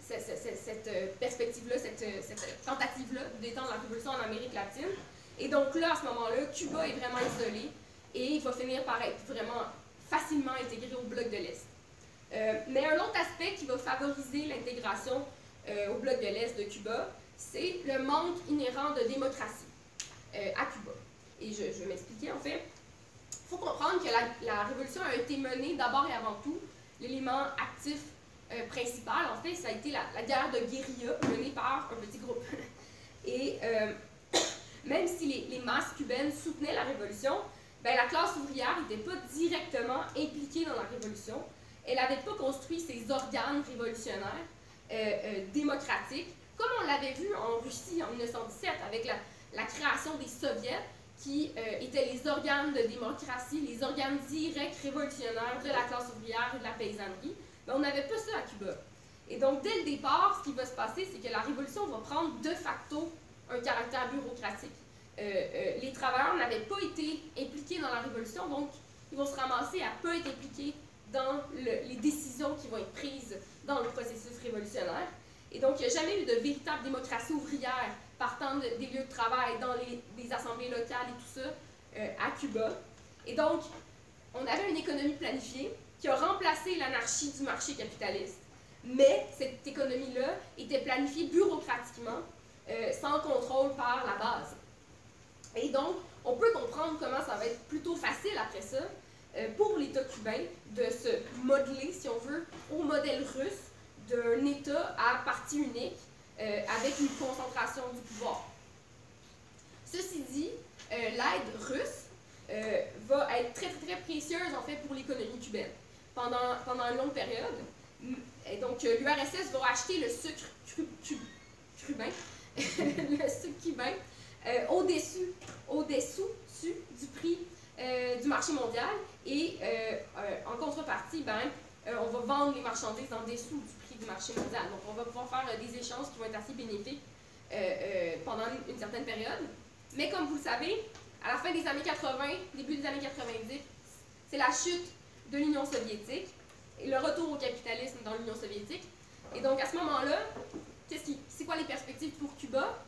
cette perspective-là, cette tentative-là d'étendre la révolution en Amérique latine. Et donc là, à ce moment-là, Cuba est vraiment isolé. et il va finir par être vraiment facilement intégré au bloc de l'Est. Mais un autre aspect qui va favoriser l'intégration au bloc de l'Est de Cuba, c'est le manque inhérent de démocratie à Cuba. Et je vais m'expliquer en fait. Il faut comprendre que la révolution a été menée d'abord et avant tout, l'élément actif principal, en fait, ça a été la guerre de guérilla menée par un petit groupe. Et même si les masses cubaines soutenaient la révolution, ben, la classe ouvrière n'était pas directement impliquée dans la révolution. Elle n'avait pas construit ses organes révolutionnaires démocratiques, comme on l'avait vu en Russie en 1917 avec la création des soviets, qui étaient les organes de démocratie, les organes directs révolutionnaires de la classe ouvrière et de la paysannerie. Mais on n'avait pas ça à Cuba. Et donc, dès le départ, ce qui va se passer, c'est que la révolution va prendre de facto un caractère bureaucratique. Les travailleurs n'avaient pas été impliqués dans la révolution, donc ils vont se ramasser à ne pas être impliqués dans les décisions qui vont être prises dans le processus révolutionnaire. Et donc, il n'y a jamais eu de véritable démocratie ouvrière partant des lieux de travail, dans les assemblées locales et tout ça, à Cuba. Et donc, on avait une économie planifiée qui a remplacé l'anarchie du marché capitaliste. Mais cette économie-là était planifiée bureaucratiquement, sans contrôle par la base. Et donc, on peut comprendre comment ça va être plutôt facile après ça, pour l'État cubain, de se modeler, si on veut, au modèle russe d'un État à parti unique, avec une concentration du pouvoir. Ceci dit, l'aide russe va être très, très, très précieuse, en fait, pour l'économie cubaine pendant une longue période. Et donc, l'URSS va acheter le sucre cubain, le sucre cubain, au-dessous du prix du marché mondial, et en contrepartie, on va vendre les marchandises en dessous du prix du marché mondial. Donc, on va pouvoir faire des échanges qui vont être assez bénéfiques pendant une certaine période. Mais comme vous le savez, à la fin des années 80, début des années 90, c'est la chute de l'Union soviétique et le retour au capitalisme dans l'Union soviétique. Et donc, à ce moment-là, c'est quoi les perspectives pour Cuba?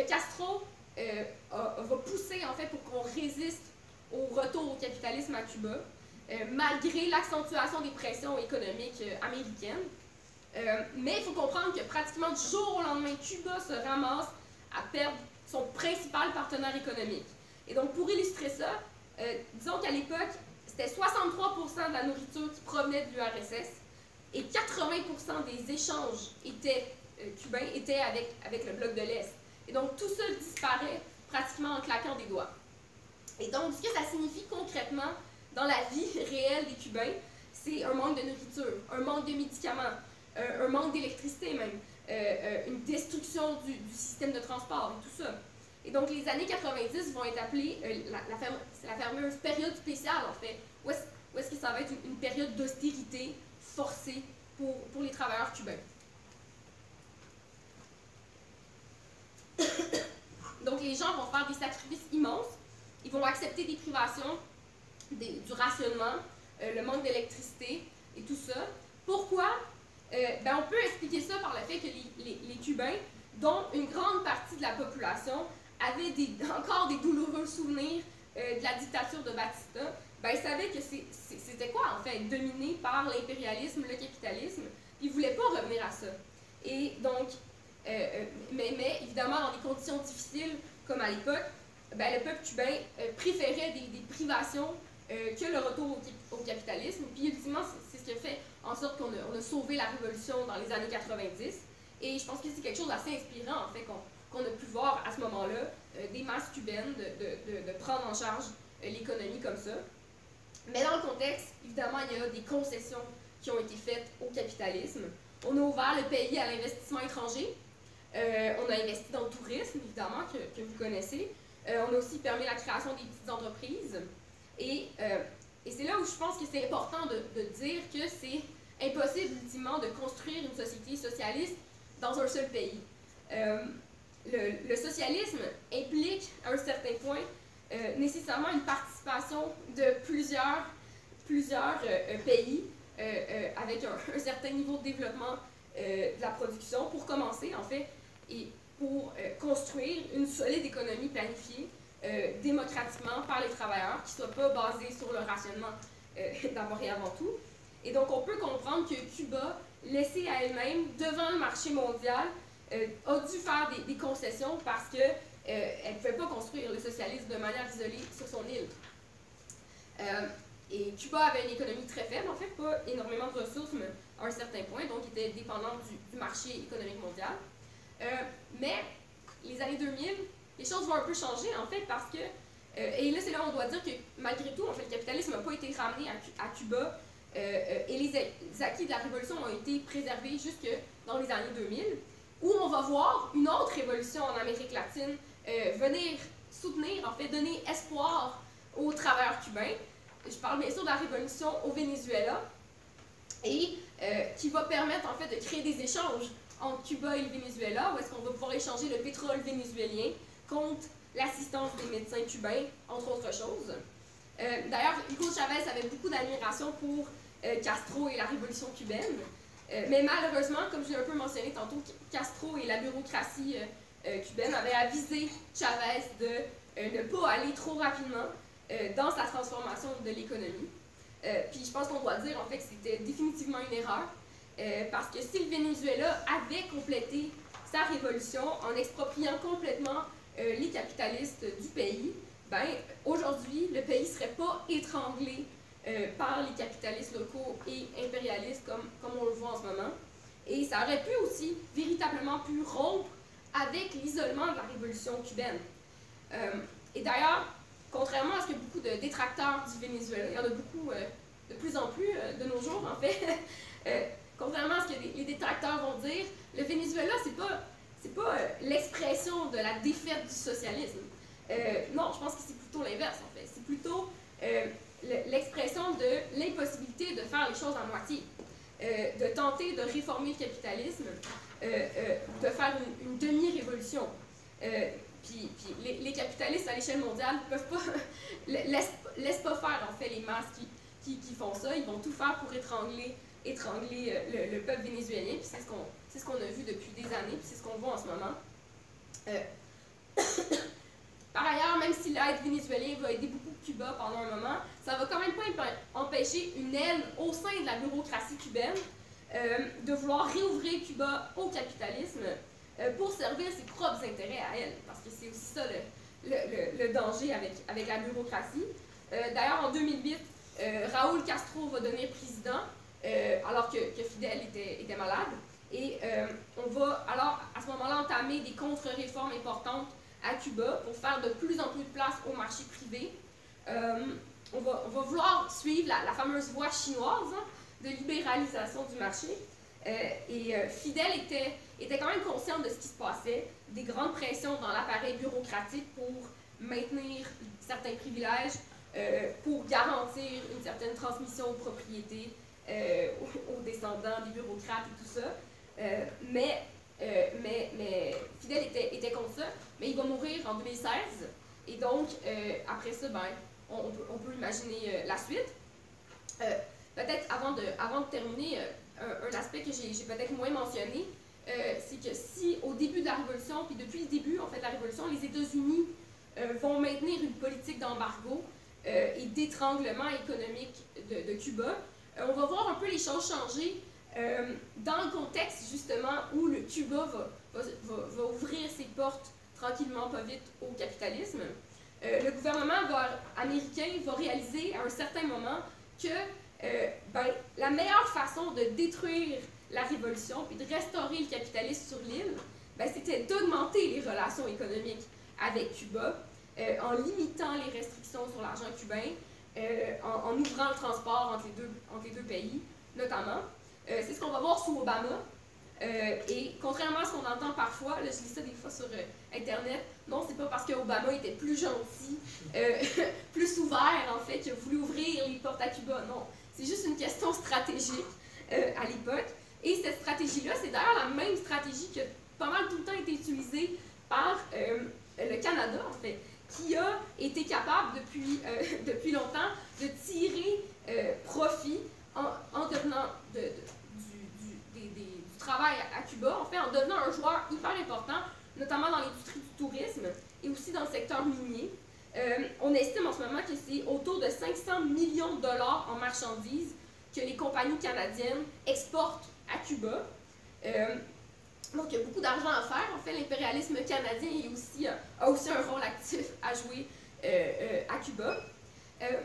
Castro va pousser, en fait, pour qu'on résiste au retour au capitalisme à Cuba, malgré l'accentuation des pressions économiques américaines. Mais il faut comprendre que pratiquement du jour au lendemain, Cuba se ramasse à perdre son principal partenaire économique. Et donc, pour illustrer ça, disons qu'à l'époque, c'était 63% de la nourriture qui provenait de l'URSS et 80% des échanges cubains étaient avec le bloc de l'Est. Et donc, tout ça disparaît pratiquement en claquant des doigts. Et donc, ce que ça signifie concrètement dans la vie réelle des Cubains, c'est un manque de nourriture, un manque de médicaments, un manque d'électricité même, une destruction du système de transport et tout ça. Et donc, les années 90 vont être appelées la fameuse période spéciale, en fait, où est-ce que ça va être une période d'austérité forcée pour les travailleurs cubains. Donc, les gens vont faire des sacrifices immenses, ils vont accepter des privations, du rationnement, le manque d'électricité et tout ça. Pourquoi? On peut expliquer ça par le fait que les Cubains, dont une grande partie de la population avaient encore des douloureux souvenirs de la dictature de Batista, ils savaient que c'était quoi, en fait, être dominé par l'impérialisme, le capitalisme, puis ils ne voulaient pas revenir à ça. Et donc, mais évidemment, dans des conditions difficiles, comme à l'époque, le peuple cubain préférait des privations que le retour au capitalisme. Puis, ultimement, c'est ce qui a fait en sorte qu'on a sauvé la révolution dans les années 90. Et je pense que c'est quelque chose d'assez inspirant, en fait, qu'on a pu voir à ce moment-là, des masses cubaines de prendre en charge l'économie comme ça. Mais dans le contexte, évidemment, il y a des concessions qui ont été faites au capitalisme. On a ouvert le pays à l'investissement étranger. On a investi dans le tourisme, évidemment, que vous connaissez. On a aussi permis la création des petites entreprises. Et c'est là où je pense que c'est important de dire que c'est impossible, ultimement, de construire une société socialiste dans un seul pays. Le socialisme implique, à un certain point, nécessairement une participation de plusieurs pays avec un certain niveau de développement de la production pour commencer, en fait, et pour construire une solide économie planifiée démocratiquement par les travailleurs, qui ne soit pas basé sur le rationnement d'abord et avant tout. Et donc, on peut comprendre que Cuba, laissée à elle-même devant le marché mondial, a dû faire des concessions parce qu'elle ne pouvait pas construire le socialisme de manière isolée sur son île. Et Cuba avait une économie très faible, en fait, pas énormément de ressources, mais à un certain point, donc était dépendante du marché économique mondial. Mais les années 2000, les choses vont un peu changer, en fait, parce que, et là, c'est là où on doit dire que, malgré tout, en fait, le capitalisme n'a pas été ramené à Cuba, et les acquis de la révolution ont été préservés jusque dans les années 2000, où on va voir une autre révolution en Amérique latine venir soutenir, en fait, donner espoir aux travailleurs cubains. Je parle bien sûr de la révolution au Venezuela, et qui va permettre, en fait, de créer des échanges entre Cuba et le Venezuela, où est-ce qu'on va pouvoir échanger le pétrole vénézuélien contre l'assistance des médecins cubains, entre autres choses. D'ailleurs, Hugo Chavez avait beaucoup d'admiration pour Castro et la révolution cubaine, mais malheureusement, comme je l'ai un peu mentionné tantôt, Castro et la bureaucratie cubaine avaient avisé Chavez de ne pas aller trop rapidement dans sa transformation de l'économie. Puis je pense qu'on doit dire en fait que c'était définitivement une erreur, parce que si le Venezuela avait complété sa révolution en expropriant complètement les capitalistes du pays, ben aujourd'hui le pays ne serait pas étranglé par les capitalistes locaux et impérialistes comme on le voit en ce moment. Et ça aurait pu aussi véritablement pu rompre avec l'isolement de la révolution cubaine. Et d'ailleurs, contrairement à ce que beaucoup de détracteurs du Venezuela, il y en a beaucoup de plus en plus de nos jours en fait, contrairement à ce que les détracteurs vont dire, le Venezuela, c'est pas l'expression de la défaite du socialisme. Non, je pense que c'est plutôt l'inverse en fait. C'est plutôt l'expression de l'impossibilité de faire les choses à moitié, de tenter de réformer le capitalisme, de faire une demi-révolution. Puis les capitalistes à l'échelle mondiale peuvent pas laissent pas faire en fait les masses qui font ça. Ils vont tout faire pour étrangler le peuple vénézuélien. Puis c'est ce qu'on a vu depuis des années. Puis c'est ce qu'on voit en ce moment. Par ailleurs, même si l'aide vénézuélienne va aider beaucoup Cuba pendant un moment, ça va quand même pas empêcher une aile au sein de la bureaucratie cubaine de vouloir réouvrir Cuba au capitalisme pour servir ses propres intérêts à elle. Parce que c'est aussi ça le danger avec la bureaucratie. D'ailleurs, en 2008, Raúl Castro va devenir président alors que Fidel était malade. Et on va alors à ce moment-là entamer des contre-réformes importantes à Cuba pour faire de plus en plus de place au marché privé. On va vouloir suivre la fameuse voie chinoise de libéralisation du marché. Fidel était quand même conscient de ce qui se passait, des grandes pressions dans l'appareil bureaucratique pour maintenir certains privilèges, pour garantir une certaine transmission aux propriétés, aux descendants des bureaucrates et tout ça. Mais Fidel était contre ça, mais il va mourir en 2016, et donc après ça, ben, on peut imaginer la suite. Peut-être avant de terminer, un aspect que j'ai peut-être moins mentionné, c'est que si au début de la Révolution, puis depuis le début en fait de la Révolution, les États-Unis vont maintenir une politique d'embargo et d'étranglement économique de Cuba, on va voir un peu les choses changer dans le contexte justement où le Cuba va ouvrir ses portes tranquillement, pas vite, au capitalisme. Le gouvernement américain va réaliser à un certain moment que la meilleure façon de détruire la révolution et de restaurer le capitalisme sur l'île, c'était d'augmenter les relations économiques avec Cuba, en limitant les restrictions sur l'argent cubain, en ouvrant le transport entre les deux pays, notamment. C'est ce qu'on va voir sous Obama. Et contrairement à ce qu'on entend parfois, là, je lis ça des fois sur Internet, non, c'est pas parce qu'Obama était plus gentil, plus ouvert en fait, qu'il a voulu ouvrir les portes à Cuba. Non, c'est juste une question stratégique à l'époque. Et cette stratégie-là, c'est d'ailleurs la même stratégie qui a pas mal tout le temps été utilisée par le Canada, en fait, qui a été capable depuis longtemps de tirer profit en devenant du travail à Cuba, en fait, en devenant un joueur hyper important, notamment dans l'industrie du tourisme et aussi dans le secteur minier. On estime en ce moment que c'est autour de 500 millions de dollars en marchandises que les compagnies canadiennes exportent à Cuba. Donc, il y a beaucoup d'argent à faire. En fait, l'impérialisme canadien a aussi un rôle actif à jouer à Cuba.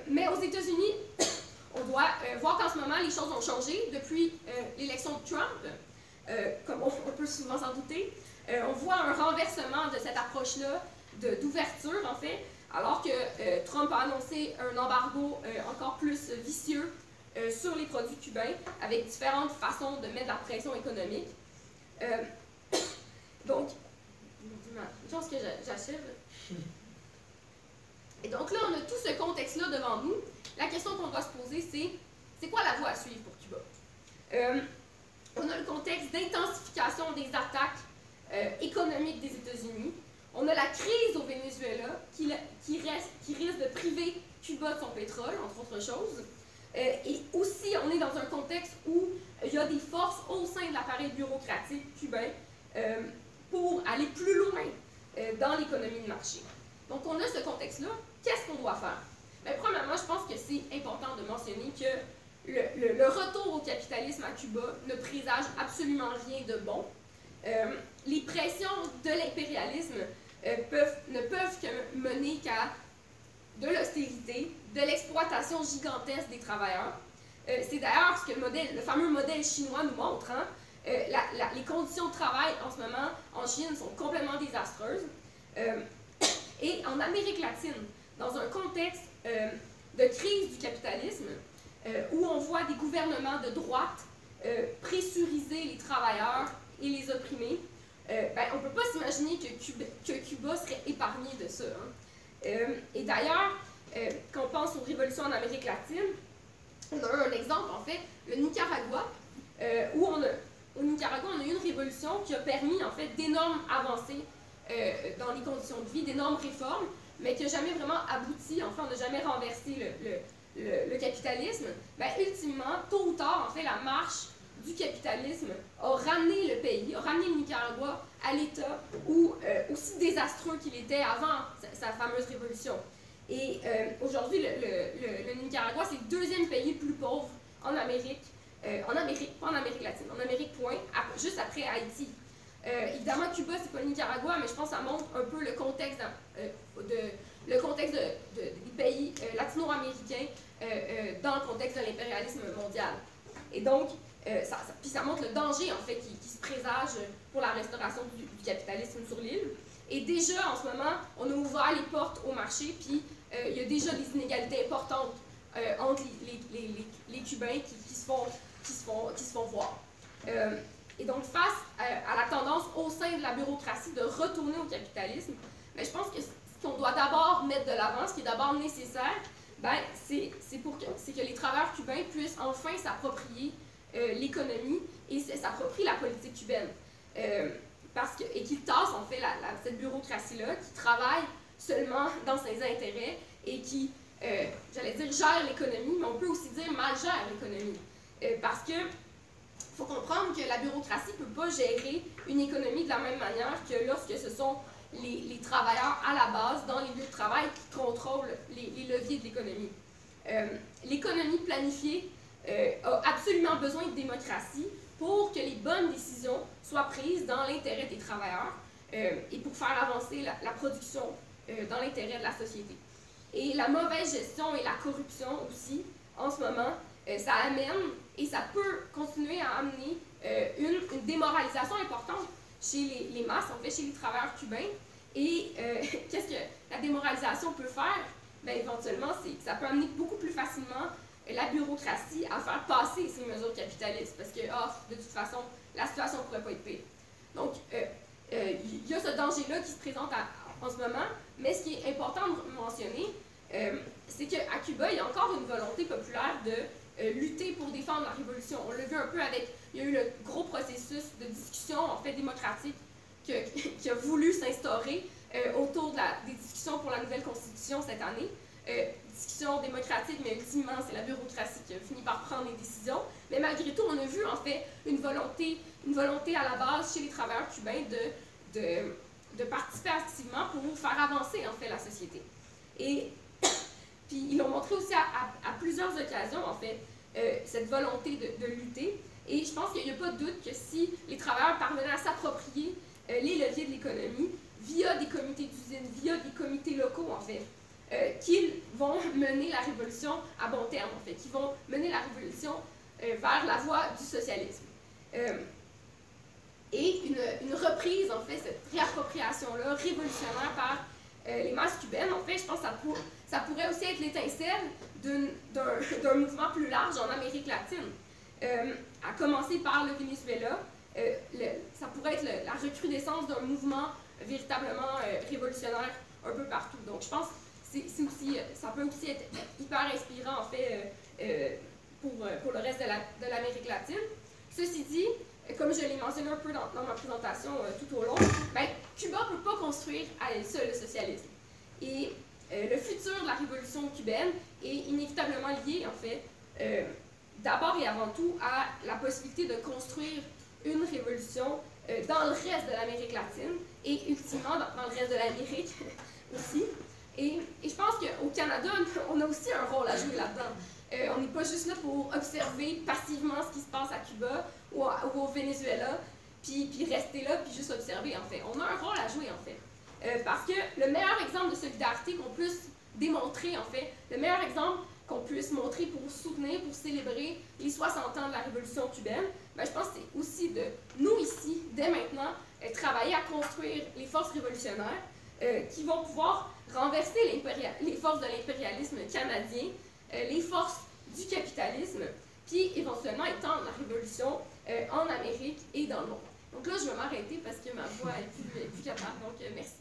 Mais aux États-Unis, on doit voir qu'en ce moment, les choses ont changé depuis l'élection de Trump, comme on peut souvent s'en douter. On voit un renversement de cette approche-là d'ouverture, en fait, alors que Trump a annoncé un embargo encore plus vicieux sur les produits cubains, avec différentes façons de mettre de la pression économique. Donc, je pense que j'achève. Et donc là, on a tout ce contexte-là devant nous. La question qu'on doit se poser, c'est quoi la voie à suivre pour Cuba? On a le contexte d'intensification des attaques économiques des États-Unis. On a la crise au Venezuela qui risque de priver Cuba de son pétrole, entre autres choses. Et aussi, on est dans un contexte où il y a des forces au sein de l'appareil bureaucratique cubain pour aller plus loin dans l'économie de marché. Donc, on a ce contexte-là. Qu'est-ce qu'on doit faire? Bien, premièrement, je pense que c'est important de mentionner que le retour au capitalisme à Cuba ne présage absolument rien de bon. Les pressions de l'impérialisme ne peuvent que mener qu'à de l'austérité, de l'exploitation gigantesque des travailleurs. C'est d'ailleurs ce que le fameux modèle chinois nous montre. Hein? Les conditions de travail en ce moment en Chine sont complètement désastreuses. Et en Amérique latine, dans un contexte de crise du capitalisme, où on voit des gouvernements de droite pressuriser les travailleurs et les opprimer, on ne peut pas s'imaginer que Cuba serait épargné de ça. Hein? Et d'ailleurs, quand on pense aux révolutions en Amérique latine, on a un exemple, en fait, le Nicaragua, où au Nicaragua, on a eu une révolution qui a permis, en fait, d'énormes avancées dans les conditions de vie, d'énormes réformes, mais qui n'a jamais vraiment abouti, enfin, on n'a jamais renversé le capitalisme. Ultimement, tôt ou tard, en fait, la marche du capitalisme a ramené le pays, a ramené le Nicaragua à l'état aussi désastreux qu'il était avant sa fameuse révolution. Et aujourd'hui, le Nicaragua, c'est le deuxième pays le plus pauvre en Amérique, pas en Amérique latine, en Amérique point, juste après Haïti. Évidemment, Cuba, c'est pas le Nicaragua, mais je pense que ça montre un peu le contexte, des pays latino-américains dans le contexte de l'impérialisme mondial. Et donc, puis ça montre le danger, en fait, qui se présage pour la restauration du capitalisme sur l'île. Et déjà, en ce moment, on a ouvert les portes au marché, puis il y a déjà des inégalités importantes entre les Cubains qui se font voir. Et donc, face à la tendance au sein de la bureaucratie de retourner au capitalisme, je pense que ce qu'on doit d'abord mettre de l'avant, ce qui est d'abord nécessaire, c'est que les travailleurs cubains puissent enfin s'approprier l'économie et s'approprient la politique cubaine. Et qu'ils tassent, en fait, cette bureaucratie-là, qui travaille seulement dans ses intérêts et qui, j'allais dire, gère l'économie, mais on peut aussi dire mal gère l'économie. Parce que il faut comprendre que la bureaucratie ne peut pas gérer une économie de la même manière que lorsque ce sont les travailleurs à la base, dans les lieux de travail, qui contrôlent les leviers de l'économie. L'économie planifiée a absolument besoin de démocratie pour que les bonnes décisions soient prises dans l'intérêt des travailleurs et pour faire avancer la production dans l'intérêt de la société. Et la mauvaise gestion et la corruption aussi, en ce moment, ça amène et ça peut continuer à amener une démoralisation importante chez les masses, en fait, chez les travailleurs cubains. Et qu'est-ce que la démoralisation peut faire? Éventuellement, c'est que ça peut amener beaucoup plus facilement la bureaucratie à faire passer ces mesures capitalistes, parce que, de toute façon, la situation ne pourrait pas être pire. Donc, il y a ce danger-là qui se présente en ce moment, mais ce qui est important de mentionner, c'est qu'à Cuba, il y a encore une volonté populaire de lutter pour défendre la révolution. On l'a vu un peu il y a eu le gros processus de discussion, en fait, démocratique, qui a voulu s'instaurer autour des discussions pour la nouvelle constitution cette année. Discussion démocratique, mais ultimement, c'est la bureaucratie qui a fini par prendre les décisions. Mais malgré tout, on a vu, en fait, une volonté à la base chez les travailleurs cubains de participer activement pour faire avancer, en fait, la société. Et puis ils l'ont montré aussi à plusieurs occasions, en fait, cette volonté de lutter. Et je pense qu'il n'y a pas de doute que si les travailleurs parvenaient à s'approprier les leviers de l'économie via des comités d'usine, via des comités locaux, en fait, qu'ils vont mener la révolution à bon terme, en fait, qu'ils vont mener la révolution vers la voie du socialisme. Et une reprise, en fait, cette réappropriation-là révolutionnaire par les masses cubaines, en fait, je pense que ça pourrait aussi être l'étincelle d'un mouvement plus large en Amérique latine. À commencer par le Venezuela, ça pourrait être la recrudescence d'un mouvement véritablement révolutionnaire un peu partout. Donc je pense que ça peut aussi être hyper inspirant, en fait, pour le reste de l'Amérique latine. Ceci dit, comme je l'ai mentionné un peu dans ma présentation tout au long, ben, Cuba ne peut pas construire à elle seule le socialisme. Et le futur de la révolution cubaine est inévitablement lié, en fait, d'abord et avant tout à la possibilité de construire une révolution dans le reste de l'Amérique latine et ultimement dans le reste de l'Amérique aussi. Et je pense qu'au Canada, on a aussi un rôle à jouer là-dedans. On n'est pas juste là pour observer passivement ce qui se passe à Cuba ou au Venezuela, puis rester là, puis juste observer, en fait. On a un rôle à jouer, en fait. Parce que le meilleur exemple de solidarité qu'on puisse démontrer, en fait, le meilleur exemple qu'on puisse montrer pour soutenir, pour célébrer les 60 ans de la Révolution cubaine, ben, je pense que c'est aussi de nous ici, dès maintenant, travailler à construire les forces révolutionnaires qui vont pouvoir renverser les forces de l'impérialisme canadien, les forces du capitalisme, puis éventuellement étendre la révolution en Amérique et dans le monde. Donc là, je vais m'arrêter parce que ma voix est plus capable, donc merci.